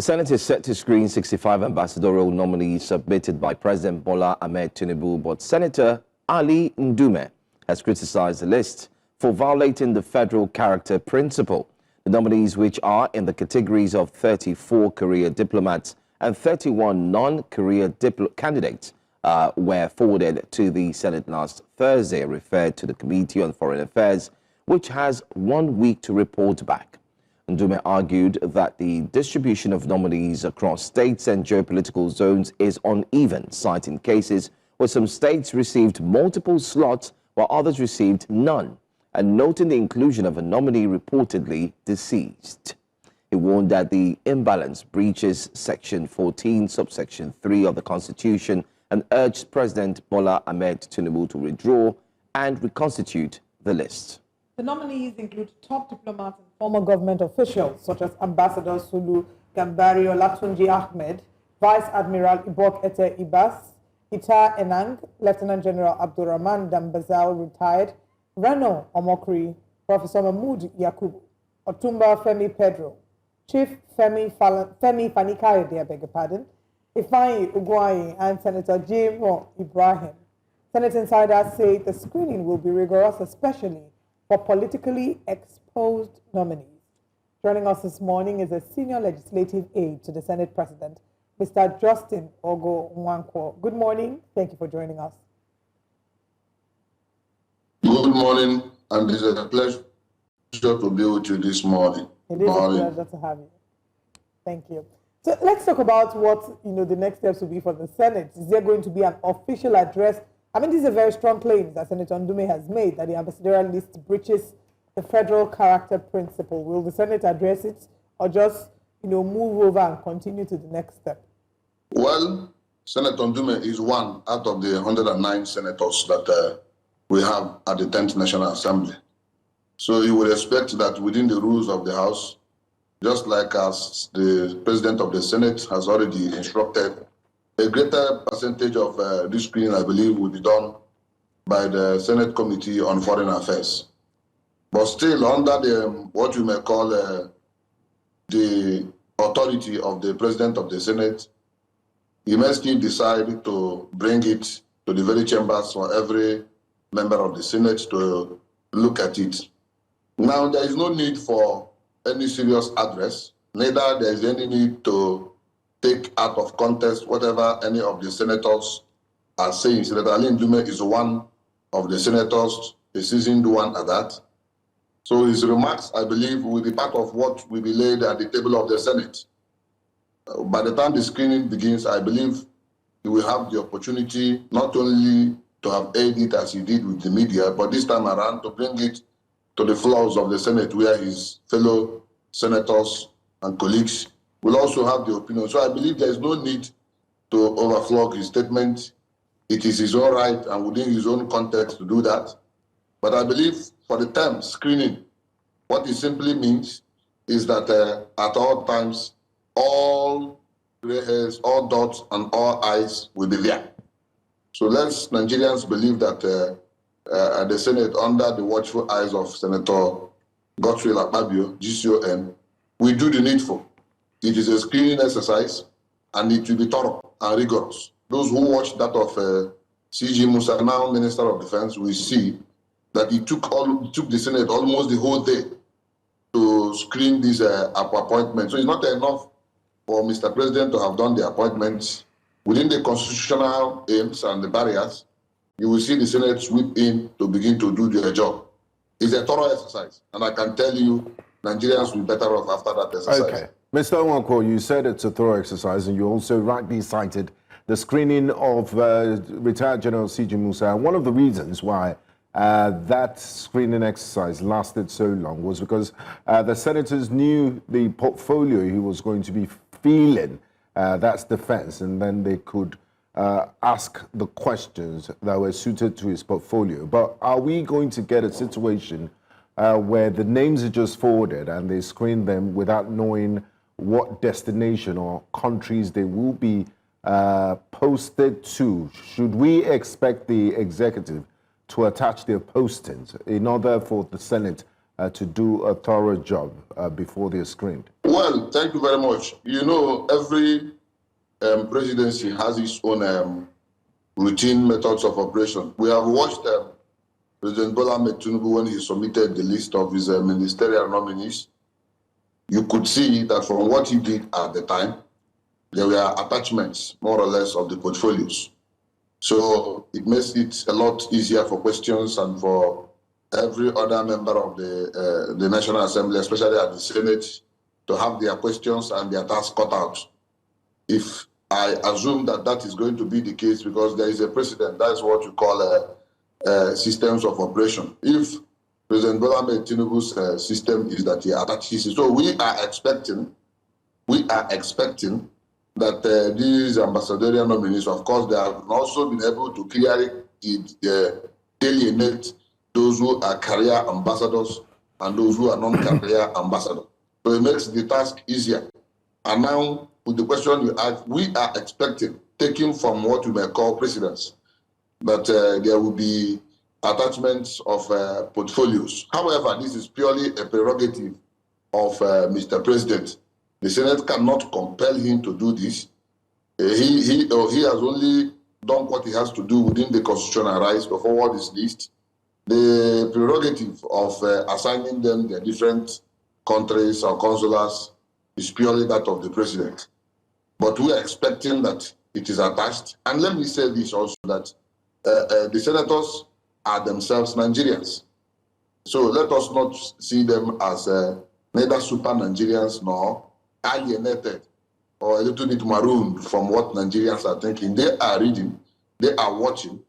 The Senate is set to screen 65 ambassadorial nominees submitted by President Bola Ahmed Tinubu, but Senator Ali Ndume has criticized the list for violating the federal character principle. The nominees, which are in the categories of 34 career diplomats and 31 non-career candidates, were forwarded to the Senate last Thursday, referred to the Committee on Foreign Affairs, which has 1 week to report back. Ndume argued that the distribution of nominees across states and geopolitical zones is uneven, citing cases where some states received multiple slots while others received none, and noting the inclusion of a nominee reportedly deceased. He warned that the imbalance breaches Section 14, subsection 3 of the Constitution, and urged President Bola Ahmed Tinubu to withdraw and reconstitute the list. The nominees include top diplomats and former government officials such as Ambassador Sulu Gambari Olatunji Ahmed, Vice Admiral Ibok-Ete Ibas, Ita Enang, Lieutenant General Abdulrahman Dambazau, retired, Reno Omokri, Professor Mahmood Yakubu, Otumba Femi Pedro, Chief Femi Fani-Kayode, I beg your pardon, Ifeanyi, Ugwuanyi, and Senator Jimoh, Ibrahim. Senate insiders say the screening will be rigorous, especially for politically exposed nominees. Joining us this morning is a senior legislative aide to the Senate President, Mr. Justin Ogoo Nwankwo. Good morning. Thank you for joining us. Good morning, and it's a pleasure to be with you this morning. It is a pleasure to have you. Thank you. So let's talk about what the next steps will be for the Senate. Is there going to be an official address? I mean, these are very strong claims that Senator Ndume has made, that the ambassadorial list breaches the federal character principle. Will the Senate address it, or just move over and continue to the next step? Well, Senator Ndume is one out of the 109 senators that we have at the 10th National Assembly. So you would expect that within the rules of the House, just like as the President of the Senate has already instructed, a greater percentage of this screening, I believe, will be done by the Senate Committee on Foreign Affairs. But still, under the what you may call the authority of the President of the Senate, he may still decide to bring it to the very chambers for every member of the Senate to look at it. Now, there is no need for any serious address, neither there is any need to take out of context whatever any of the senators are saying. Senator Ali Ndume is one of the senators, a seasoned one at that. So his remarks, I believe, will be part of what will be laid at the table of the Senate. By the time the screening begins, I believe he will have the opportunity not only to have aired it as he did with the media, but this time around to bring it to the floors of the Senate, where his fellow senators and colleagues will also have the opinion. So I believe there is no need to overflog his statement. It is his own right and within his own context to do that. But I believe for the term screening, what it simply means is that at all times, all gray hairs, all dots, and all eyes will be there. So let's Nigerians believe that at the Senate, under the watchful eyes of Senator Godfrey Akpabio, GCON, we do the needful. It is a screening exercise, and it will be thorough and rigorous. Those who watched that of CG Musa, now Minister of Defense, will see that it took the Senate almost the whole day to screen these appointments. So it's not enough for Mr. President to have done the appointments. Within the constitutional aims and the barriers, you will see the Senate sweep in to begin to do their job. It's a thorough exercise, and I can tell you, Nigerians will be better off after that exercise. Okay. Mr. Nwankwo, you said it's a thorough exercise, and you also rightly cited the screening of retired General C.G. Musa. One of the reasons why that screening exercise lasted so long was because the senators knew the portfolio he was going to be feeling, that's defense, and then they could ask the questions that were suited to his portfolio. But are we going to get a situation where the names are just forwarded and they screen them without knowing what destination or countries they will be posted to? Should we expect the executive to attach their postings in order for the Senate to do a thorough job before they're screened? Well, thank you very much. You know, every presidency has its own routine methods of operation. We have watched President Bola Ahmed Tinubu when he submitted the list of his ministerial nominees. You could see that from what he did at the time, there were attachments, more or less, of the portfolios. So it makes it a lot easier for questions and for every other member of the National Assembly, especially at the Senate, to have their questions and their tasks cut out. If I assume that that is going to be the case because there is a precedent, that's what you call systems of operation. If President Bola Ahmed Tinubu's system is that he attaches it, so we are expecting that these ambassadorial nominees, of course, they have also been able to clearly delineate those who are career ambassadors and those who are non-career ambassadors. So it makes the task easier. And now, with the question you asked, we are expecting, taking from what we may call precedence, that there will be attachments of portfolios. However, this is purely a prerogative of Mr. President. The Senate cannot compel him to do this. He has only done what he has to do within the constitutional rights to forward his list. The prerogative of assigning them their different countries or consulars is purely that of the president. But we are expecting that it is attached. And let me say this also, that the senators are themselves Nigerians. So let us not see them as neither super Nigerians nor alienated or a little bit marooned from what Nigerians are thinking. They are reading, they are watching.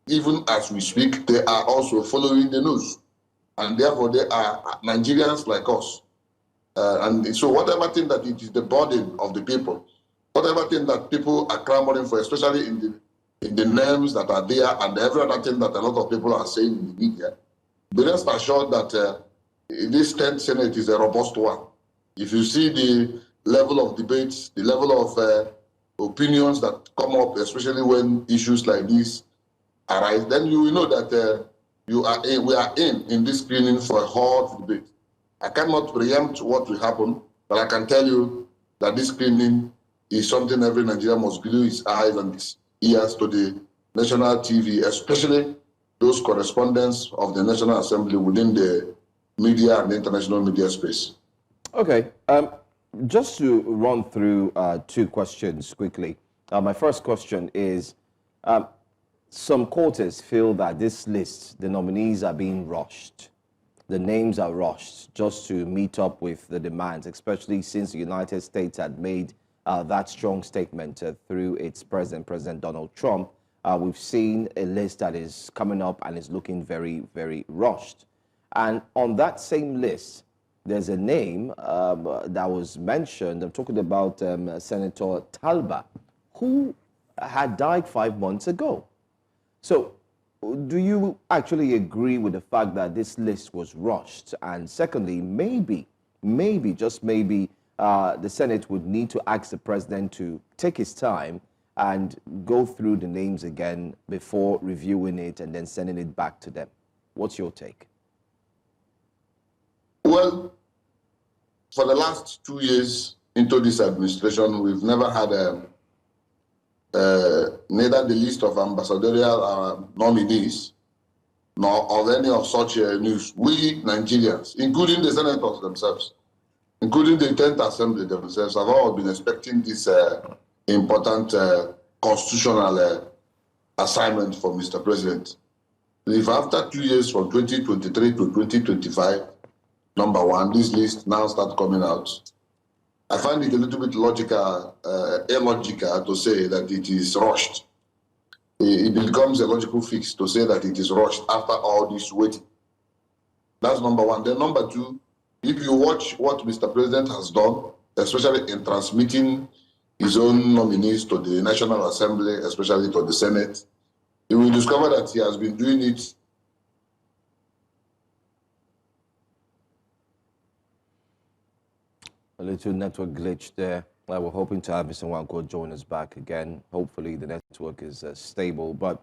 Even as we speak, they are also following the news. And therefore, they are Nigerians like us. And so whatever thing that it is the burden of the people, whatever thing that people are clamoring for, especially in the names that are there and every other thing that a lot of people are saying in the media, be rest assured that this 10th Senate is a robust one. If you see the level of debates, the level of opinions that come up, especially when issues like this arise, then you will know that we are in this screening for a hard debate. I cannot preempt what will happen, but I can tell you that this screening is something every Nigerian must glue his eyes and his ears to the national TV, especially those correspondents of the National Assembly within the media and the international media space. Okay, just to run through two questions quickly. My first question is, some quarters feel that this list, the nominees are being rushed. The names are rushed just to meet up with the demands, especially since the United States had made that strong statement through its president, President Donald Trump. We've seen a list that is coming up and is looking very, very rushed. And on that same list, there's a name that was mentioned. I'm talking about Senator Talba, who had died 5 months ago. So do you actually agree with the fact that this list was rushed? And secondly, maybe, just maybe, the Senate would need to ask the president to take his time and go through the names again before reviewing it and then sending it back to them. What's your take? Well, for the last 2 years into this administration, we've never had neither the list of ambassadorial nominees nor of any of such news. We Nigerians, including the senators themselves, including the 10th Assembly themselves, have all been expecting this important constitutional assignment for Mr. President. If after 2 years from 2023 to 2025, number one, this list now starts coming out, I find it a little bit illogical to say that it is rushed. It becomes a logical fix to say that it is rushed after all this waiting. That's number one. Then number two, if you watch what Mr. President has done, especially in transmitting his own nominees to the National Assembly, especially to the Senate, you will discover that he has been doing it A little network glitch there. We're hoping to have Mr. Nwankwo join us back again. Hopefully the network is stable, but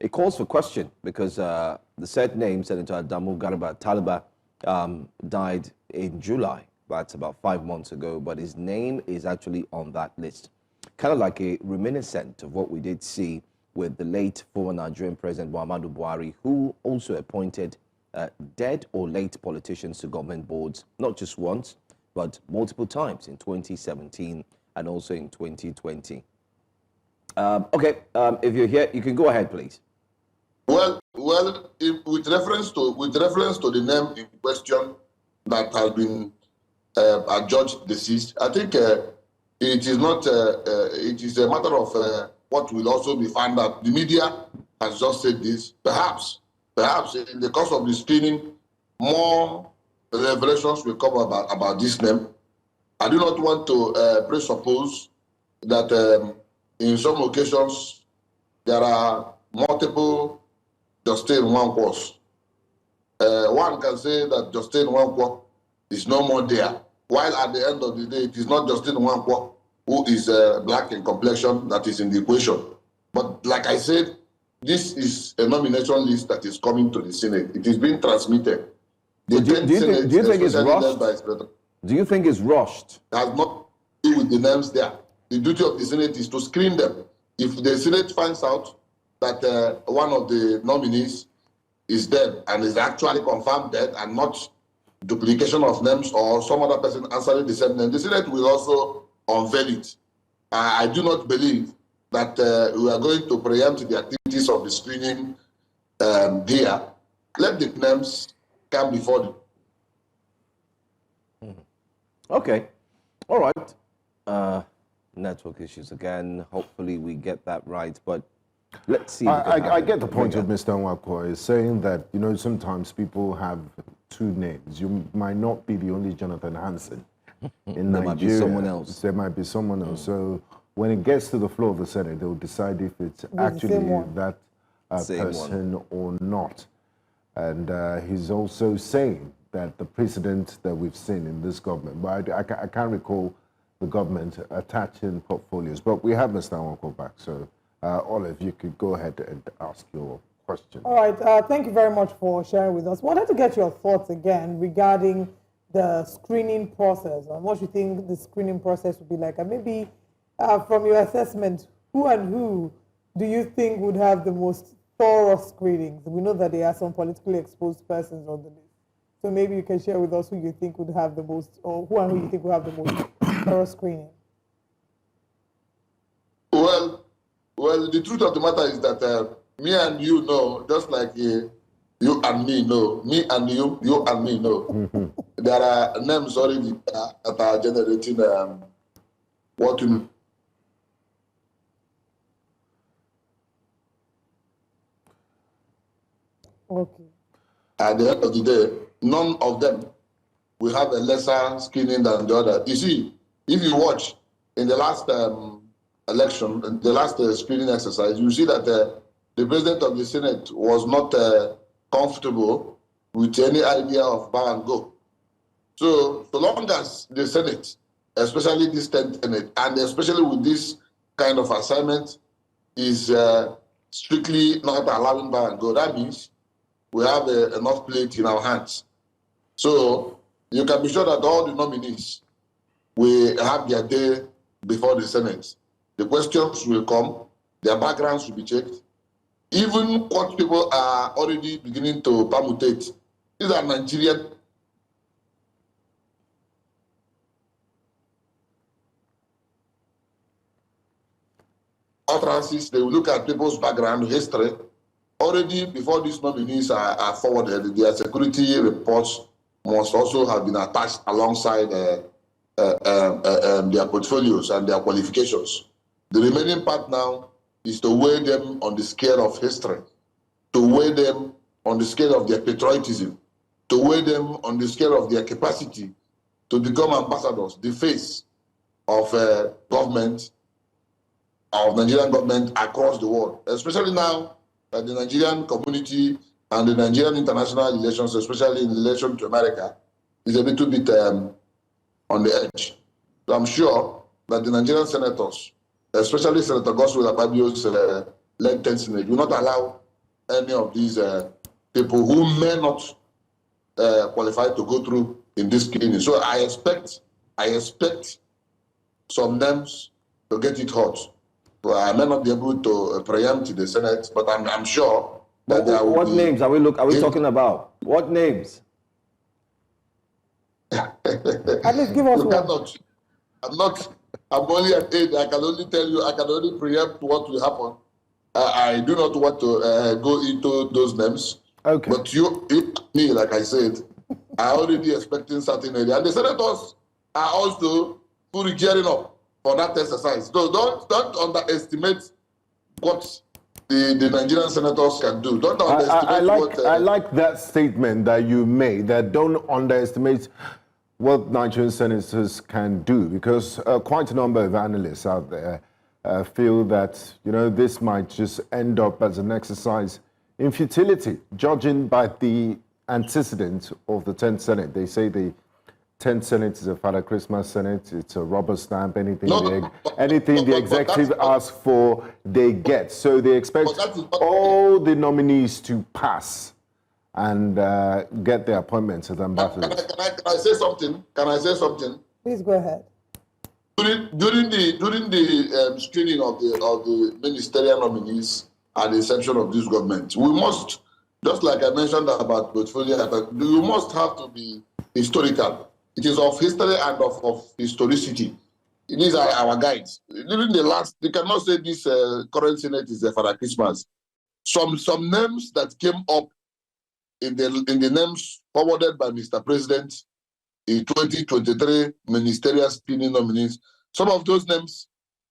it calls for question because the said name, Senator Adamu Garba Talba, died in July. That's about 5 months ago, but his name is actually on that list. Kind of like a reminiscent of what we did see with the late former Nigerian President Muhammadu Buhari, who also appointed dead or late politicians to government boards, not just once, but multiple times in 2017 and also in 2020. If you're here, you can go ahead, please. Well, with reference to the name in question that has been adjudged deceased, I think it is not. It is a matter of what will also be found out. The media has just said this. Perhaps in the course of the screening, more revelations will come about this name. I do not want to presuppose that in some occasions there are multiple Justin Nwankwos. One can say that Justin Nwankwo is no more there, while at the end of the day, it is not Justin Nwankwo who is black in complexion that is in the equation. But like I said, this is a nomination list that is coming to the Senate. It is being transmitted. Do you think it's rushed? Do you think it's rushed? It has not to do with the names there. The duty of the Senate is to screen them. If the Senate finds out that one of the nominees is dead and is actually confirmed dead and not duplication of names or some other person answering the same name, the Senate will also unveil it. I do not believe that we are going to preempt the activities of the screening here. Let the names come before them. Okay. All right. Network issues again. Hopefully we get that right, but let's see. I get the point of Mr. Nwankwo is saying that, you know, sometimes people have two names. You might not be the only Jonathan Hansen in there Nigeria. Might be someone else. There might be someone else. So when it gets to the floor of the Senate, they'll decide if it's actually that person or not. And he's also saying that the precedent that we've seen in this government, but I can't recall the government attaching portfolios. But we have Mr. Nwankwo back, so Olive, you could go ahead and ask your question. All right, thank you very much for sharing with us. Wanted to get your thoughts again regarding the screening process and what you think the screening process would be like. And maybe from your assessment, who and who do you think would have the most thorough screenings? We know that there are some politically exposed persons on the list. So maybe you can share with us who you think would have the most, or who and who you think would have the most thorough screening. Well, the truth of the matter is that me and you know, just like you and me know, me and you and me know. There are names already that are generating what you. Okay. At the end of the day, none of them will have a lesser screening than the other. You see, if you watch in the last election, the last screening exercise, you see that the president of the Senate was not comfortable with any idea of bar and go. So long as the Senate, especially this 10th Senate, and especially with this kind of assignment, is strictly not allowing bar and go, that means we have enough plate in our hands. So you can be sure that all the nominees will have their day before the Senate. The questions will come, their backgrounds will be checked. Even what people are already beginning to permutate. These are Nigerian utterances. They will look at people's background, history. Already before these nominees are forwarded, their security reports must also have been attached alongside their portfolios and their qualifications. The remaining part now is to weigh them on the scale of history, to weigh them on the scale of their patriotism, to weigh them on the scale of their capacity to become ambassadors, the face of government, of Nigerian government across the world, especially now that the Nigerian community and the Nigerian international relations, especially in relation to America, is a little bit on the edge. So I'm sure that the Nigerian senators, especially Senator Godswill Akpabio's led 10th Senate, will not allow any of these people who may not qualified to go through in this screening. So I expect some names to get it hot. Well, I may not be able to preempt the Senate, but I'm sure that there will What be... names are we talking about? What names? At least give us one. I'm only an aide. I can only tell you, I can only preempt what will happen. I do not want to go into those names. Okay. But me, like I said, I already expecting certain area. And the senators are also fully gearing up for that exercise. So don't underestimate what the Nigerian senators can do. Don't underestimate I like that statement that you made, that don't underestimate what Nigerian senators can do, because quite a number of analysts out there feel that, this might just end up as an exercise in futility, judging by the antecedent of the 10th Senate. They say the 10th Senate is a Father Christmas Senate. It's a rubber stamp. Anything the executive asks for, they get. So they expect all the nominees to pass and get their appointments as ambassadors. Can I say something? Can I say something? Please go ahead. During the screening of the ministerial nominees and the inception of this government, we must, just like I mentioned about portfolio, you must have to be historical. It is of history and of historicity. These are our guides. During the last, you cannot say this current Senate is a Father Christmas. Some names that came up in the names forwarded by Mr. President in 2023 ministerial screening nominees, some of those names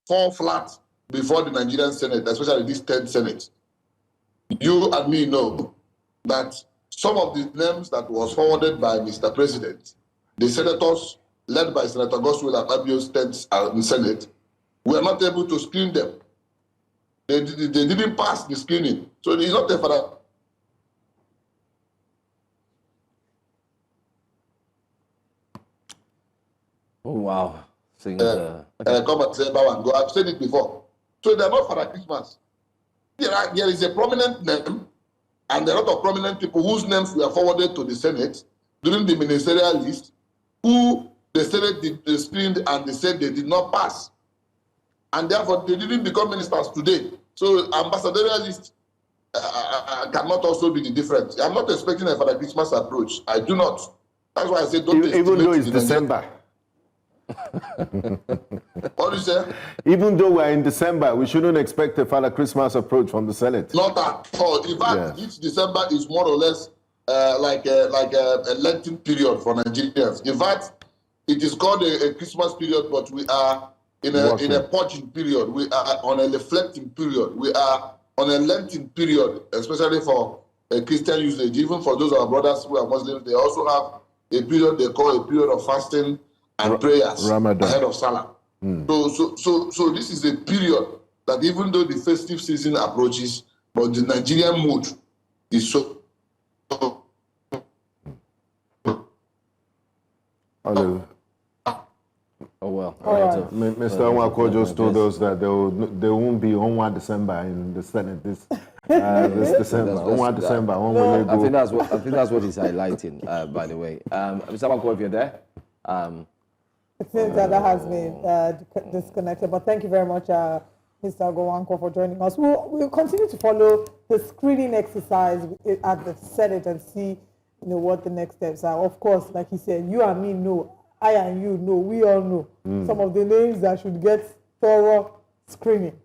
fall flat before the Nigerian Senate, especially this 10th Senate. You and me know that some of the names that was forwarded by Mr. President, the senators led by Senator Goswell and Abio's 10th Senate, were not able to screen them. They didn't pass the screening. So it's not a Father. Oh, wow. Come and say, go. I've said it before. So they're not Father Christmas. There is a prominent name, and there are a lot of prominent people whose names were forwarded to the Senate during the ministerial list, who the Senate did screened and they said they did not pass. And therefore, they didn't become ministers today. So ambassadorial list cannot also be the difference. I'm not expecting a Father Christmas approach. I do not. That's why I say don't even though it's December. What do you say? Even though we're in December, we shouldn't expect a Father Christmas approach from the Senate. Not at all. In fact, each December is more or less like a Lenten period for Nigerians. In fact, it is called a Christmas period, but we are in a purging period. We are on a reflecting period. We are on a Lenten period, especially for Christian usage. Even for those of our brothers who are Muslims, they also have a period they call a period of fasting and prayers Ramadan. Ahead of Salah. So this is a period that even though the festive season approaches, but the Nigerian mood is so. Hello. Oh, well. Mr. Nwankwo just told us that there won't be on 1 December in the Senate this December. On 1 December, I think that's what he's highlighting, by the way. Mr. Nwankwo, if you're there. It seems that has been disconnected, but thank you very much, Mr. Ogoo Nwankwo, for joining us. We'll continue to follow the screening exercise at the Senate and see what the next steps are. Of course, like he said, you and me know, I and you know, we all know some of the names that should get thorough screening.